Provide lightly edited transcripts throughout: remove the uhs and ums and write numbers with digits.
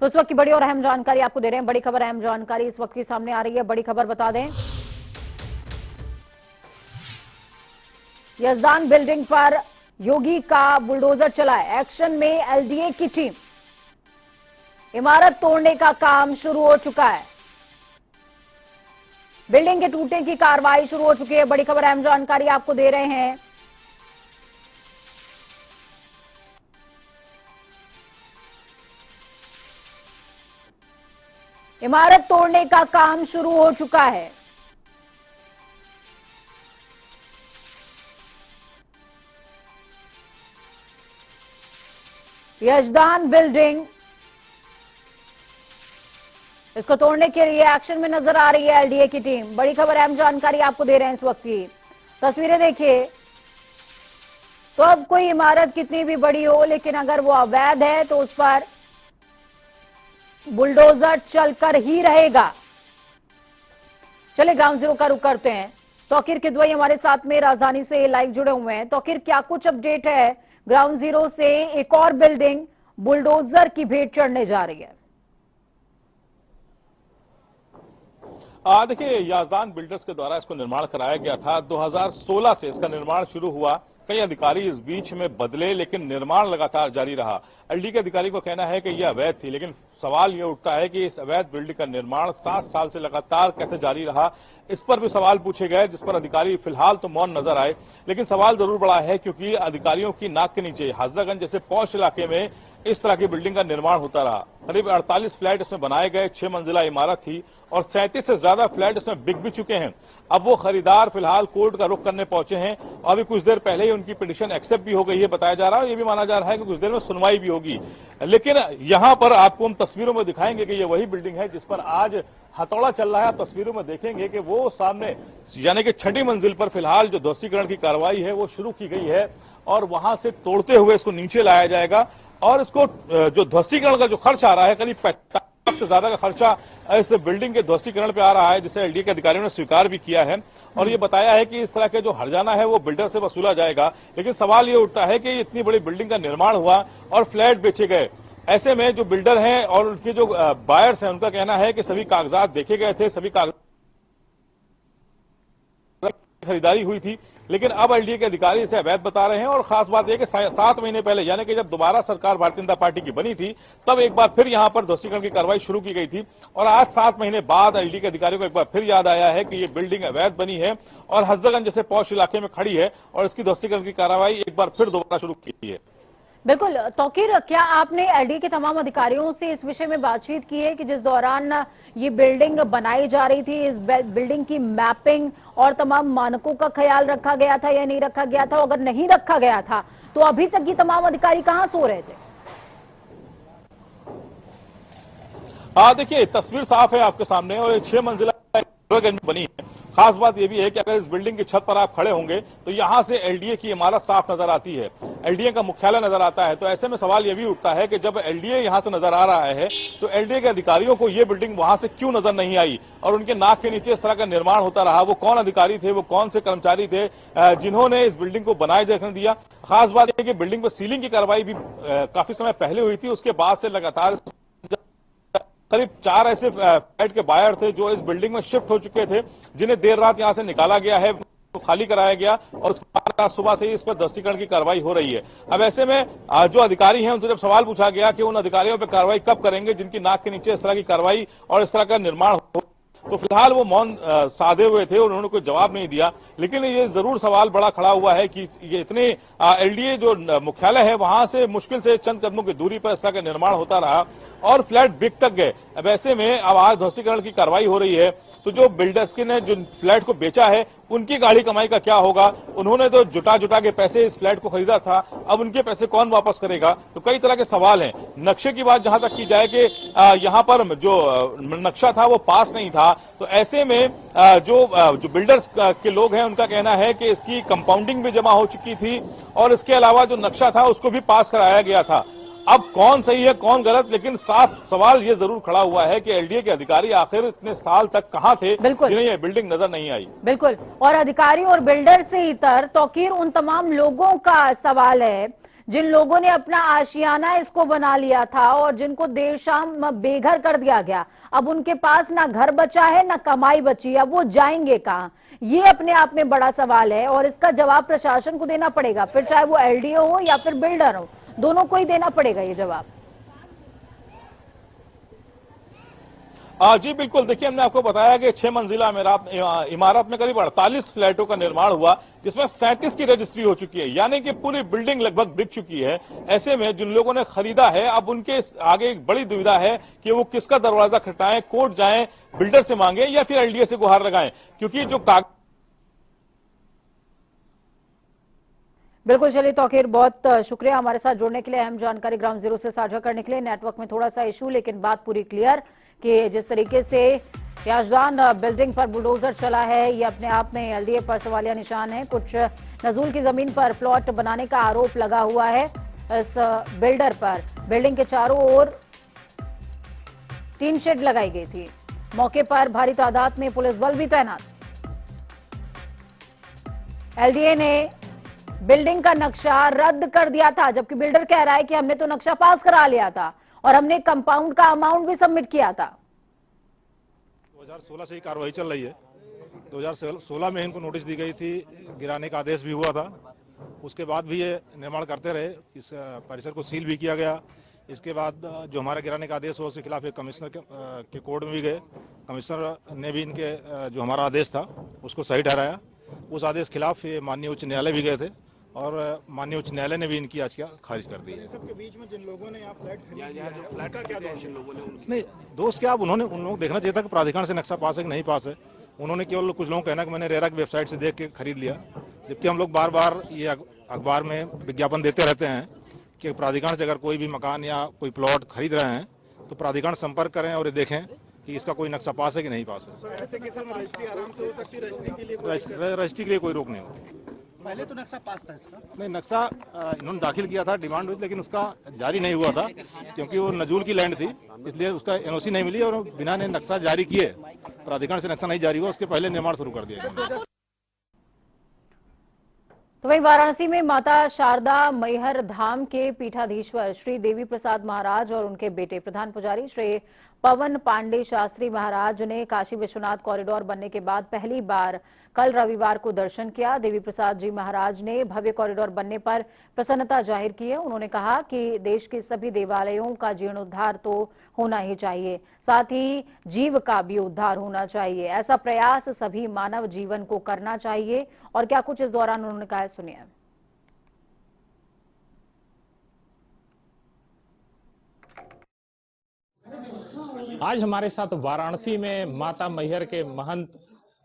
तो इस वक्त की बड़ी और अहम जानकारी आपको दे रहे हैं। बड़ी खबर, अहम जानकारी इस वक्त की सामने आ रही है। बड़ी खबर बता दें, यजदान बिल्डिंग पर योगी का बुलडोजर चला है। एक्शन में एलडीए की टीम, इमारत तोड़ने का काम शुरू हो चुका है। बिल्डिंग के टूटने की कार्रवाई शुरू हो चुकी है। बड़ी खबर, अहम जानकारी आपको दे रहे हैं। इमारत तोड़ने का काम शुरू हो चुका है। यजदान बिल्डिंग, इसको तोड़ने के लिए एक्शन में नजर आ रही है एलडीए की टीम। बड़ी खबर, अहम जानकारी आपको दे रहे हैं। इस वक्त की तस्वीरें देखिए तो अब कोई इमारत कितनी भी बड़ी हो, लेकिन अगर वो अवैध है तो उस पर बुलडोजर चलकर ही रहेगा। चलिए ग्राउंड जीरो का रुख करते हैं। तौकीर किदवई हमारे साथ में राजधानी से लाइव जुड़े हुए हैं। तौकीर, क्या कुछ अपडेट है ग्राउंड जीरो से? एक और बिल्डिंग बुलडोजर की भेंट चढ़ने जा रही है। देखिए, याजदान बिल्डर्स के द्वारा इसको निर्माण कराया गया था। 2016 से इसका निर्माण शुरू हुआ। कई अधिकारी इस बीच में बदले, लेकिन निर्माण लगातार जारी रहा। एलडी के अधिकारी को कहना है कि यह अवैध थी, लेकिन सवाल यह उठता है कि इस अवैध बिल्डिंग का निर्माण 7 साल से लगातार कैसे जारी रहा। इस पर भी सवाल पूछे गए, जिस पर अधिकारी फिलहाल तो मौन नजर आए, लेकिन सवाल जरूर बड़ा है क्योंकि अधिकारियों की नाक के नीचे हजरतगंज जैसे पौष इलाके में इस तरह की बिल्डिंग का निर्माण होता रहा। करीब 48 फ्लैट इसमें बनाए गए, 6 मंजिला इमारत थी और 37 से ज्यादा फ्लैट इसमें बिक भी चुके हैं। अब वो खरीदार फिलहाल कोर्ट का रुख करने पहुंचे हैं और अभी कुछ देर पहले ही उनकी पिटीशन एक्सेप्ट भी हो गई है, बताया जा रहा है। ये भी माना जा रहा है कि कुछ देर में सुनवाई भी होगी। लेकिन यहाँ पर आपको हम तस्वीरों में दिखाएंगे कि ये वही बिल्डिंग है जिस पर आज हथौड़ा चल रहा है। आप तस्वीरों में देखेंगे कि वो सामने यानी कि 6ठी मंजिल पर फिलहाल जो ध्वस्तीकरण की कार्रवाई है वो शुरू की गई है और वहां से तोड़ते हुए इसको नीचे लाया जाएगा। और इसको जो ध्वस्तीकरण का जो खर्च आ रहा है, करीब 45 लाख से ज्यादा का खर्चा इस बिल्डिंग के ध्वस्तीकरण पे आ रहा है, जिसे एलडी के अधिकारियों ने स्वीकार भी किया है और ये बताया है कि इस तरह के जो हर्जाना है वो बिल्डर से वसूला जाएगा। लेकिन सवाल ये उठता है कि इतनी बड़ी बिल्डिंग का निर्माण हुआ और फ्लैट बेचे गए, ऐसे में जो बिल्डर हैं और उनके जो बायर्स हैं उनका कहना है कि सभी कागजात देखे गए थे, सभी कागजात खरीदारी हुई थी, लेकिन अब एलडीए के अधिकारी इसे अवैध बता रहे हैं। और खास बात यह कि 7 महीने पहले यानी कि जब दोबारा सरकार भारतीय जनता पार्टी की बनी थी, तब एक बार फिर यहां पर ध्वस्तीकरण की कार्रवाई शुरू की गई थी और आज 7 महीने बाद एलडीए के अधिकारियों को एक बार फिर याद आया है कि ये बिल्डिंग अवैध बनी है और हजरतगंज जैसे पौष इलाके में खड़ी है और इसकी ध्वस्तीकरण की कार्रवाई एक बार फिर दोबारा शुरू की है। बिल्कुल तौकीर, क्या आपने एलडी के तमाम अधिकारियों से इस विषय में बातचीत की है कि जिस दौरान ये बिल्डिंग बनाई जा रही थी, इस बिल्डिंग की मैपिंग और तमाम मानकों का ख्याल रखा गया था या नहीं रखा गया था? अगर नहीं रखा गया था तो अभी तक ये तमाम अधिकारी कहां सो रहे थे? देखिए, तस्वीर साफ है आपके सामने और ये 6 मंजिला बनी है। खास बात यह भी है कि अगर इस बिल्डिंग की छत पर आप खड़े होंगे तो यहां से एलडीए की इमारत साफ नजर आती है, एलडीए का मुख्यालय नजर आता है। तो ऐसे में सवाल यह भी उठता है कि जब एलडीए यहां से नजर आ रहा है तो एलडीए के अधिकारियों को यह बिल्डिंग वहां से क्यों नजर नहीं आई और उनके नाक के नीचे इस तरह का निर्माण होता रहा? वो कौन अधिकारी थे, वो कौन से कर्मचारी थे जिन्होंने इस बिल्डिंग को बनाए देखने दिया? खास बात यह कि बिल्डिंग पर सीलिंग की कार्रवाई भी काफी समय पहले हुई थी, उसके बाद से लगातार करीब 4 ऐसे फ्लैट के बायर थे जो इस बिल्डिंग में शिफ्ट हो चुके थे, जिन्हें देर रात यहां से निकाला गया है, खाली कराया गया और उसके बाद आज सुबह से ही इस पर ध्वस्तीकरण की कार्रवाई हो रही है। अब ऐसे में जो अधिकारी हैं उनसे जब सवाल पूछा गया कि उन अधिकारियों पर कार्रवाई कब करेंगे जिनकी नाक के नीचे इस तरह की कार्रवाई और इस तरह का निर्माण हो, तो फिलहाल वो मौन साधे हुए थे और उन्होंने कोई जवाब नहीं दिया। लेकिन ये जरूर सवाल बड़ा खड़ा हुआ है कि ये इतने एलडीए जो मुख्यालय है वहां से मुश्किल से चंद कदमों की दूरी पर इस तरह का निर्माण होता रहा और फ्लैट बिक तक गए। अब ऐसे में अब आज ध्वस्तीकरण की कार्रवाई हो रही है तो जो बिल्डर्स ने जो फ्लैट को बेचा है उनकी गाड़ी कमाई का क्या होगा? उन्होंने तो जुटा जुटा के पैसे इस फ्लैट को खरीदा था, अब उनके पैसे कौन वापस करेगा? तो कई तरह के सवाल हैं। नक्शे की बात जहां तक की जाए कि यहां पर जो नक्शा था वो पास नहीं था, तो ऐसे में जो बिल्डर्स के लोग हैं उनका कहना है कि इसकी कंपाउंडिंग भी जमा हो चुकी थी और इसके अलावा जो नक्शा था उसको भी पास कराया गया था। अब कौन सही है कौन गलत, लेकिन साफ सवाल ये जरूर खड़ा हुआ है कि एलडीए के अधिकारी आखिर इतने साल तक कहां थे जिन्हें ये बिल्डिंग नजर नहीं आई। बिल्कुल, और अधिकारी और बिल्डर से इतर तौकीर उन तमाम लोगों का सवाल है जिन लोगों ने अपना आशियाना इसको बना लिया था और जिनको देर शाम बेघर कर दिया गया, अब उनके पास ना घर बचा है ना कमाई बची, अब वो जाएंगे कहां? ये अपने आप में बड़ा सवाल है और इसका जवाब प्रशासन को देना पड़ेगा, फिर चाहे वो एलडीओ हो या फिर बिल्डर हो, दोनों को ही देना पड़ेगा ये जवाब। जी बिल्कुल, देखिए हमने आपको बताया कि 6 मंजिला इमारत में करीब 48 फ्लैटों का निर्माण हुआ, जिसमें 37 की रजिस्ट्री हो चुकी है, यानी कि पूरी बिल्डिंग लगभग बिक चुकी है। ऐसे में जिन लोगों ने खरीदा है, अब उनके आगे एक बड़ी दुविधा है कि वो किसका दरवाजा खटकाएं, कोर्ट जाएं, बिल्डर से मांगे या फिर एलडीए से गुहार लगाएं, क्योंकि जो बिल्कुल, चलिए तौकीर, बहुत शुक्रिया हमारे साथ जुड़ने के लिए, अहम जानकारी ग्राउंड जीरो से साझा करने के लिए। नेटवर्क में थोड़ा सा इशू, लेकिन बात पूरी क्लियर कि जिस तरीके से याजदान बिल्डिंग पर बुलडोजर चला है, ये अपने आप में एलडीए पर सवालिया निशान है। कुछ नजूल की जमीन पर प्लॉट बनाने का आरोप लगा हुआ है इस बिल्डर पर। बिल्डिंग के चारों ओर टीन शेड लगाई गई थी, मौके पर भारी तादाद में पुलिस बल भी तैनात। एलडीए ने बिल्डिंग का नक्शा रद्द कर दिया था, जबकि बिल्डर कह रहा है कि हमने तो नक्शा पास करा लिया था और हमने कंपाउंड का अमाउंट भी सबमिट किया था। 2016 से ही कार्रवाई चल रही है। 2016 में इनको नोटिस दी गई थी, गिराने का आदेश भी हुआ था। उसके बाद भी ये निर्माण करते रहे, इस परिसर को सील भी किया गया। इसके बाद जो हमारा गिराने का आदेश हुआ उसके खिलाफ एक कमिश्नर के कोर्ट में भी गए। कमिश्नर ने भी इनके जो हमारा आदेश था उसको सही ठहराया। उस आदेश खिलाफ ये माननीय उच्च न्यायालय भी गए थे और माननीय उच्च न्यायालय ने भी इनकी याचिका खारिज कर दी है। सबके बीच में जिन लोगों ने यहाँ फ्लैट खरीदा, फ्लैट का क्या दोष है? लोगों ने नहीं दोस्त क्या, अब उन लोगों देखना चाहिए था कि प्राधिकरण से नक्शा पास है कि नहीं पास है। उन्होंने केवल कुछ लोगों कहना कि मैंने रेरा की वेबसाइट से देख के खरीद लिया, जबकि हम लोग बार बार ये अखबार में विज्ञापन देते रहते हैं कि प्राधिकरण से अगर कोई भी मकान या कोई प्लॉट खरीद रहे हैं तो प्राधिकरण संपर्क करें और ये देखें कि इसका कोई नक्शा पास है कि नहीं पास है। ऐसे केस में रजिस्ट्री आराम से हो सकती है, रजिस्ट्री के लिए कोई रोक नहीं होती। पहले तो नक्शा पास था इसका? नहीं, नक्शा इन्होंने दाखिल किया था, डिमांड हुई, लेकिन उसका जारी नहीं हुआ था क्योंकि वो नजूल की लैंड थी, इसलिए उसका एनओसी नहीं मिली और बिना ने नक्शा जारी किए, प्राधिकरण से नक्शा नहीं जारी हुआ, उसके पहले निर्माण शुरू कर दिया गया। तो वहीं वाराणसी में माता शारदा मैहर धाम के पीठाधीश्वर श्री देवी प्रसाद महाराज और उनके बेटे प्रधान पुजारी श्री पवन पांडे शास्त्री महाराज ने काशी विश्वनाथ कॉरिडोर बनने के बाद पहली बार कल रविवार को दर्शन किया। देवी प्रसाद जी महाराज ने भव्य कॉरिडोर बनने पर प्रसन्नता जाहिर की है। उन्होंने कहा कि देश के सभी देवालयों का जीर्णोद्धार तो होना ही चाहिए, साथ ही जीव का भी उद्धार होना चाहिए। ऐसा प्रयास सभी मानव जीवन को करना चाहिए। और क्या कुछ इस दौरान उन्होंने कहा, सुनिए। आज हमारे साथ वाराणसी में माता मैहर के महंत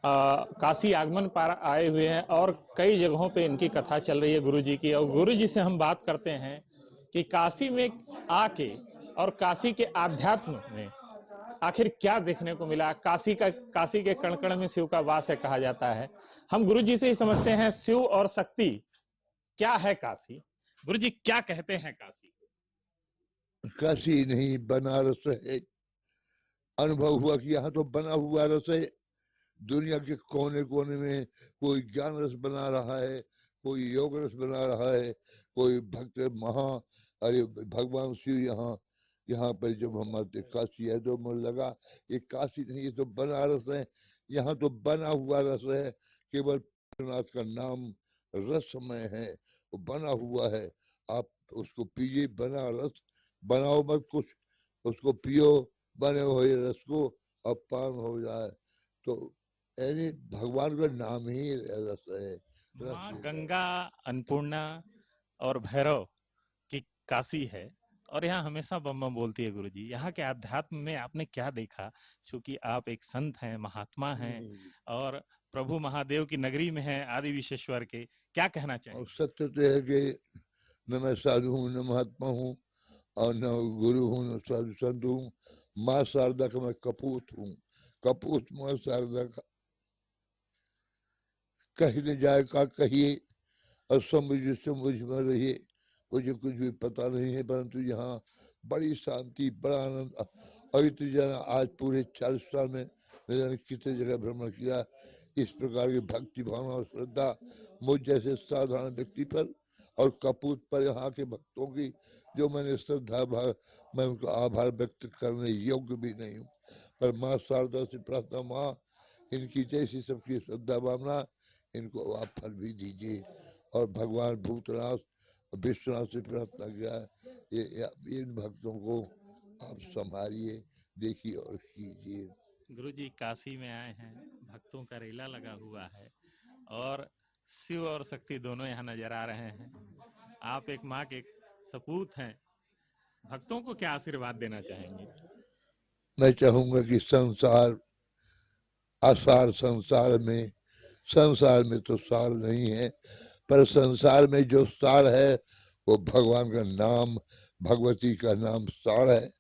काशी आगमन पर आए हुए हैं और कई जगहों पे इनकी कथा चल रही है गुरु जी की। और गुरु जी से हम बात करते हैं कि काशी में आके और काशी के आध्यात्म में आखिर क्या देखने को मिला। काशी के कण कण में शिव का वास है कहा जाता है। हम गुरु जी से ही समझते हैं शिव और शक्ति क्या है काशी। गुरु जी क्या कहते हैं काशी? काशी नहीं, बनारस है। अनुभव हुआ कि यहाँ तो बना हुआ रस है। दुनिया के कोने कोने में कोई ज्ञान रस बना रहा है, कोई योग रस बना रहा है, कोई भक्त अरे भगवान शिव यहाँ पर जब हम आते काशी है तो मुझे लगा ये काशी नहीं, ये तो बनारस है। यहाँ तो बना हुआ रस है, केवल भोलेनाथ का नाम रसमय है, वो बना हुआ है। आप उसको पीजिए, बना रस, बनाओ मत कुछ, उसको पियो बने हुए रस को, अब पान हो जाए। तो यानी भगवान का नाम ही रस है। माँ गंगा, अन्नपूर्णा और भैरव की काशी है और यहाँ हमेशा बम बम बोलती है। गुरुजी, यहाँ के आध्यात्म में आपने क्या देखा? क्योंकि आप एक संत हैं, महात्मा हैं और प्रभु महादेव की नगरी में हैं, आदि विश्वेश्वर के, क्या कहना चाहिए? सत्य तो है कि न मैं साधु हूँ, न महात्मा हूँ, और न गुरु हूँ, न साधु संत हूँ। माँ शारदा का मैं कपूत हूँ, कपूत माँ शारदा का। कहीं न जाए का कहिए और समझ में रहिए, मुझे कुछ भी पता नहीं है, परंतु यहाँ बड़ी शांति, बड़ा आनंद। और जना आज पूरे 40 साल में मैंने कितने जगह भ्रमण किया। इस प्रकार की भक्ति भावना और श्रद्धा मुझ जैसे साधारण व्यक्ति पर और कपूत पर यहाँ के भक्तों की जो मैंने श्रद्धा भाव, मैं उनको आभार व्यक्त करने योग्य भी नहीं हूँ। पर माँ शारदा से प्रार्थना, माँ इनकी जैसी सबकी श्रद्धा भावना, इनको आप फल भी दीजिए। और भगवान भूतनाथ विश्वनाथ से प्रार्थना किया है, इन भक्तों को आप संभालिए, देखिए और कीजिए। गुरुजी काशी में आए हैं, भक्तों का रेला लगा हुआ है और शिव और शक्ति दोनों यहाँ नजर आ रहे हैं। आप एक माँ के सपूत हैं, भक्तों को क्या आशीर्वाद देना चाहेंगे? मैं चाहूंगा कि संसार आसार, संसार में तो सार नहीं है, पर संसार में जो सार है वो भगवान का नाम, भगवती का नाम सार है।